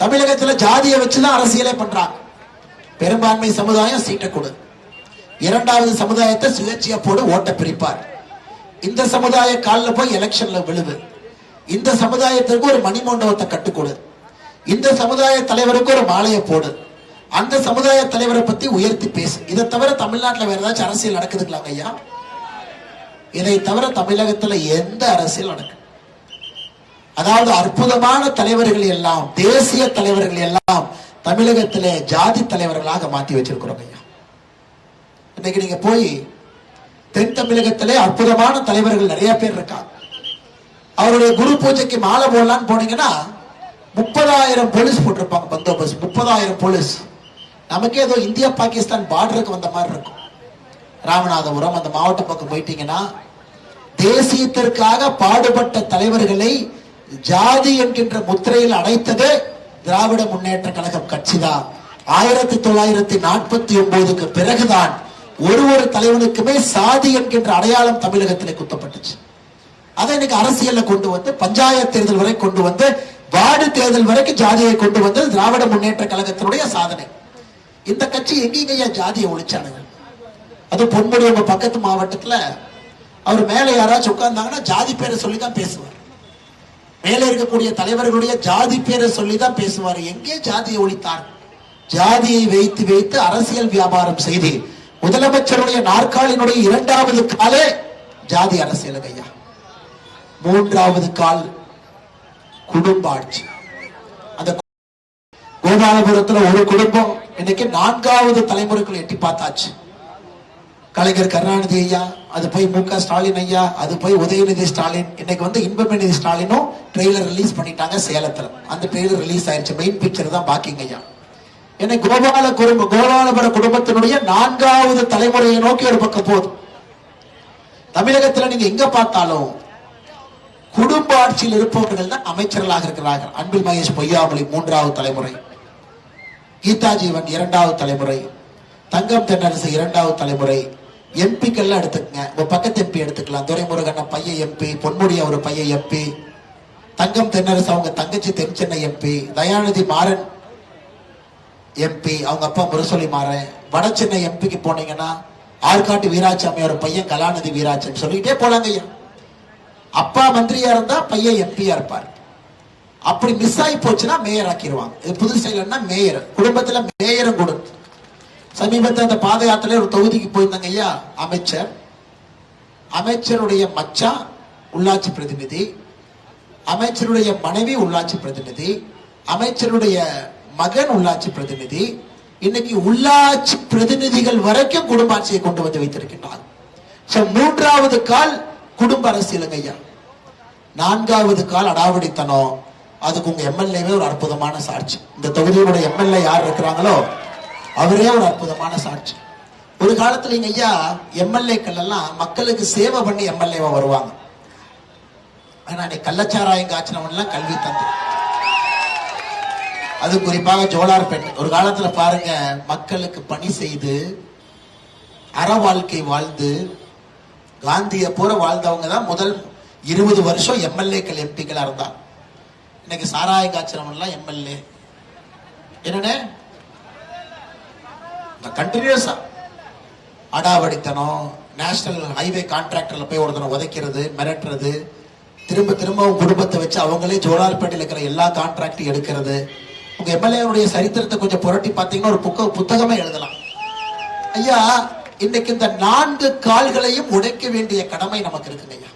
தமிழகத்துல ஜாதியை வச்சுதான் அரசியலே பண்றாங்க. பெரும்பான்மை சமுதாயம் சீட்டை கொடு, இரண்டாவது சமுதாயத்தை சுயேட்சையா போடு, ஓட்ட பிரிப்பார். இந்த சமுதாய காலில் போய் எலெக்ஷன்ல விழுவு, இந்த சமுதாயத்திற்கு ஒரு மணிமண்டபத்தை கட்டுக்கொடு, இந்த சமுதாய தலைவருக்கு ஒரு மாலையை போடு, அந்த சமுதாய தலைவரை பத்தி உயர்த்தி பேசு. இதை தவிர தமிழ்நாட்டில் வேற ஏதாச்சும் அரசியல் நடக்குதுங்களாங்க ஐயா? இதை தவிர தமிழகத்துல எந்த அரசியல் நடக்கு? அதாவது அற்புதமான தலைவர்கள் எல்லாம், தேசிய தலைவர்கள் எல்லாம் தமிழகத்திலே ஜாதி தலைவர்களாக மாற்றி வச்சிருக்கிறோம் ஐயா. இன்னைக்கு நீங்க போய் தென் தமிழகத்திலே அற்புதமான தலைவர்கள் நிறைய பேர் இருக்காங்க. அவருடைய குரு பூஜைக்கு மாலை போடலான்னு போனீங்கன்னா 30,000 போலீஸ் போட்டிருப்பாங்க, பந்தோபஸ்த் 30,000 போலீஸ். நமக்கே ஏதோ இந்தியா பாகிஸ்தான் பார்டருக்கு வந்த மாதிரி இருக்கும். ராமநாதபுரம் அந்த மாவட்ட பக்கம் போயிட்டீங்கன்னா தேசியத்திற்காக பாடுபட்ட தலைவர்களை ஜாதி என்கின்ற முத்திரையில் அடைத்ததே திராவிட முன்னேற்ற கழகம் கட்சி தான். 1949க்கு பிறகுதான் ஒரு தலைவனுக்குமே சாதி என்கின்ற அடையாளம் தமிழகத்திலே குத்தப்பட்டுச்சு. அதை இன்னைக்கு அரசியல்ல கொண்டு வந்து பஞ்சாயத்து தேர்தல் வரை கொண்டு வந்து வார்டு தேர்தல் வரைக்கும் ஜாதியை கொண்டு வந்து திராவிட முன்னேற்ற கழகத்தினுடைய சாதனை. இந்த கட்சி எங்கேயா ஜாதியை ஒழிச்சானுங்க? அது பொன்முடி உங்க பக்கத்து மாவட்டத்துல அவர் மேல யாராச்சும் உட்கார்ந்தாங்கன்னா ஜாதி பேரை சொல்லிதான் பேசுவார். மேல இருக்கக்கூடிய தலைவர்களுடைய ஜாதி பேரை சொல்லிதான் பேசுவார். எங்கே ஜாதியை ஒழித்தார்? ஜாதியை வைத்து வைத்து அரசியல் வியாபாரம் செய்து முதலமைச்சருடைய நாற்காலினுடைய 2வது காலே ஜாதி அரசியல் ஐயா. 3வது கால் குடும்ப ஆட்சி. அந்த கோபாலபுரத்துல ஒரு குடும்பம் இன்னைக்கு 4வது தலைமுறைக்குள்ள எட்டி பார்த்தாச்சு. கலைஞர் கருணாநிதி ஐயா, அது போய் மு.க. ஸ்டாலின் ஐயா, அது போய் உதயநிதி ஸ்டாலின், இன்னைக்கு வந்து இன்பநிதி ஸ்டாலினும் ட்ரெய்லர் ரிலீஸ் பண்ணிட்டாங்க சேலத்துல. அந்த ட்ரெய்லர் ரிலீஸ் ஆயிடுச்சு, மெயின் பிக்சர் தான் பாக்கிங்க ஐயா. என்னை கோபாலபுர குடும்பத்தினுடைய 4வது தலைமுறையை நோக்கி ஒரு பக்கம் போதும். தமிழகத்துல நீங்க எங்க பார்த்தாலும் குடும்ப ஆட்சியில் இருப்பவர்கள் தான் அமைச்சர்களாக இருக்கிறார்கள். அன்பில் மகேஷ் பொய்யாமொழி 3வது தலைமுறை, கீதா ஜீவன் 2வது தலைமுறை, தங்கம் தென்னரசு 2வது தலைமுறை. எம்பிக்கெல்லாம் எடுத்துக்கங்க, உங்க பக்கத்து எம்பி எடுத்துக்கலாம். துரைமுருகன் பையன் எம்பி, பொன்முடி ஒரு பையன் எம்பி, தங்கம் தென்னரசு அவங்க தங்கச்சி தென் சென்னை எம்பி, தயாநிதி மாறன் எம்பி, அவங்க அப்பா முரசொலி மாறன். வட சென்னை எம்பிக்கு போனீங்கன்னா ஆற்காட்டு வீராசாமி ஒரு பையன் கலாநிதி வீராசாமி, சொல்லிட்டே போலாங்க ஐயா. அப்பா மந்திரியா இருந்தா பையன் எம்பியா இருப்பார். அப்படி மிஸ் ஆகி போச்சுன்னா மேயர் ஆக்கிடுவாங்க. இது புதுசைலன்னா மேயர், குடும்பத்துல மேயரும் கொடுத்து. சமீபத்தில் அந்த பாத யாத்திரை ஒரு தொகுதிக்கு போயிருந்தாங்க ஐயா. அமைச்சருடைய மச்சா உள்ளாட்சி பிரதிநிதி, அமைச்சருடைய மனைவி உள்ளாட்சி பிரதிநிதி, அமைச்சருடைய மகன் உள்ளாட்சி பிரதிநிதி. இன்னைக்கு உள்ளாட்சி பிரதிநிதிகள் வரைக்கும் குடும்ப ஆட்சியை கொண்டு வந்து வைத்திருக்கின்றார். 3வது கால் குடும்ப அரசியலுங்க ஐயா. 4வது கால் அடாவடித்தனம். அதுக்கு உங்க எம்எல்ஏவே ஒரு அற்புதமான சாட்சி. இந்த தொகுதியோட எம்எல்ஏ யார் இருக்கிறாங்களோ அவரே ஒரு அற்புதமான சாட்சி. ஒரு காலத்துல இங்க ஐயா எம்எல்ஏக்கள் எல்லாம் மக்களுக்கு சேவை பண்ணி எம்எல்ஏவா வருவாங்க. ஆனா கள்ளச்சாராயம் காய்ச்சினவன் எல்லாம் கல்வி தந்து, அது குறிப்பாக ஜோலார்பேட்டை ஒரு காலத்துல பாருங்க, மக்களுக்கு பணி செய்து அற வாழ்க்கை வாழ்ந்து காந்திய போற வாழ்ந்தவங்க தான் முதல் 20 வருஷம் எம்எல்ஏக்கள் எம்பிக்களா இருந்தா. இன்னைக்கு சாராயம் காய்ச்சினவன் எல்லாம் எம்எல்ஏ. என்னன்னு கண்டினியூஸா அடாவடித்தனம், நேஷனல் ஹைவே கான்ட்ராக்டர்ல போய் ஒருத்தனை உதைக்கிறது, மிரட்டுறது, திரும்ப திரும்ப குடும்பத்தை வச்சு அவங்களே ஜோலார்பேட்டையில் இருக்கிற எல்லா கான்ட்ராக்டையும் எடுக்கிறது. உங்க எம்எல்ஏ சரித்திரத்தை கொஞ்சம் புரட்டி பார்த்தீங்கன்னா ஒரு புத்தகமே எழுதலாம் ஐயா. இன்னைக்கு இந்த 4 கால்களையும் உடைக்க வேண்டிய கடமை நமக்கு இருக்குங்க ஐயா.